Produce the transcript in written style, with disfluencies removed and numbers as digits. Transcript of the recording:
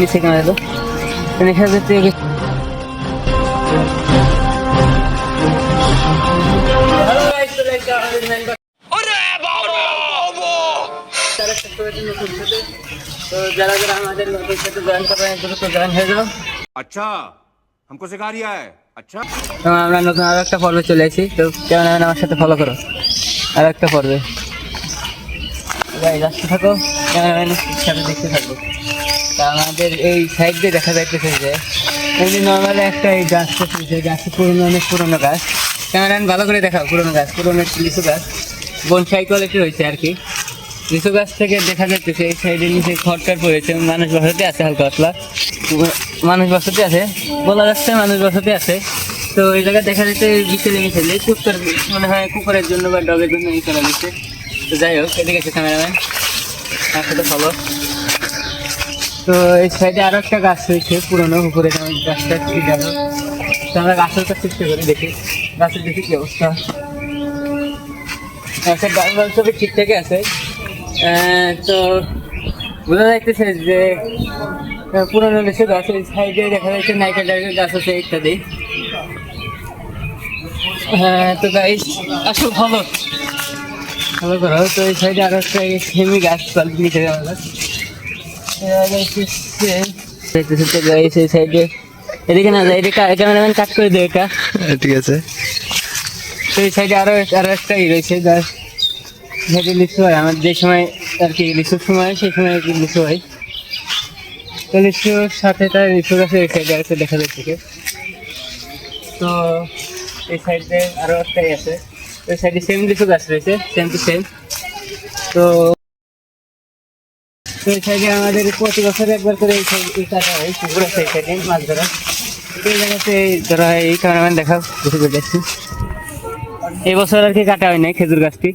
নিচে কেন এলো দেখা যাচ্ছে তো যারা যারা আমাদের নতুন সাথে জয়েন করবেন দ্রুত জয়েন হয়ে যাও। अच्छा हमको सिखा रिया है अच्छा। তো আমরা নতুন আরো একটা পর্বে চলে এসেছি, তো ক্যামেরাম্যান আমার সাথে ফলো করো আর একটা পর্বে আসতে থাকো, ক্যামেরাম্যানের সাথে দেখতে থাকো। তা আমাদের এই সাইড দিয়ে দেখা যাইতেছে যে এমনি নর্মালি একটা এই গাছ গাছটা পুরনো, অনেক পুরোনো গাছ। ক্যামেরাম্যান ভালো করে দেখাও, পুরোনো গাছ, পুরোনো লিচু গাছ, বনসাই কোয়ালিটি রয়েছে আর কি। লিচু গাছ থেকে দেখা যাচ্ছে এই সাইডের নিচে খড়টার পড়েছে, মানুষ বসতি আছে, হালকা পাতলা মানুষ বসতি আছে, বলা যাচ্ছে মানুষ বসতি আছে। তো এই জায়গায় দেখা যাচ্ছে বিচেলে মিশেলে কুকুর, মনে হয় কুকুরের জন্য বা ডগের জন্য ই করা দিচ্ছে। তো যাই হোক, এদিকে আছে ক্যামেরাম্যান, তার সাথে ফলো। তো এই সাইডে আরো একটা গাছ রয়েছে পুরোনো, উপরে গাছটা ঠিক আছে। তো আমরা গাছের কাছে চেষ্টা করি, দেখি গাছের দেখি কি অবস্থা। গাছের ডাল সবই ঠিকঠাকই আছে। তো বোঝা যাইতেছে যে পুরোনো লিচু গাছ। এই সাইডে দেখা যাচ্ছে নাইকেল টাইকেল গাছ আছে ইত্যাদি। তো গাইস আসো ভালো ভালো করো। তো এই সাইডে আরো একটা সেমি গাছ নিচে যাওয়া গাছ। এই সাইডে এদিকে না যায়, ক্যামেরাম্যান কাট করে দেয় এটা, ঠিক আছে। তো এই সাইডে আরো একটা রয়েছে গাছ, যেটি লিচু হয় আমার যে সময় আর কি, লিচুর সময় সেই সময় আর কি লিচু হয়। তো লিচুর সাথে তার লিচু গাছের এই সাইডে আছে দেখা যাচ্ছে। তো এই সাইডে আরো একটাই আছে, ওই সাইডে সেম লিচু গাছ রয়েছে, সেম টু সেম। তো এই সাইডে আমাদের প্রতি বছর একবার করে এই সাইডে কাটা হয়, পুকুর আছে এই সাইডে মাছ ধরা। এই জায়গাতে ধরা হয়, এই ক্যামেরাম্যান দেখাও, দেখি দেখছি এই বছর আর কি কাটা হয় নাই খেজুর গাছটি।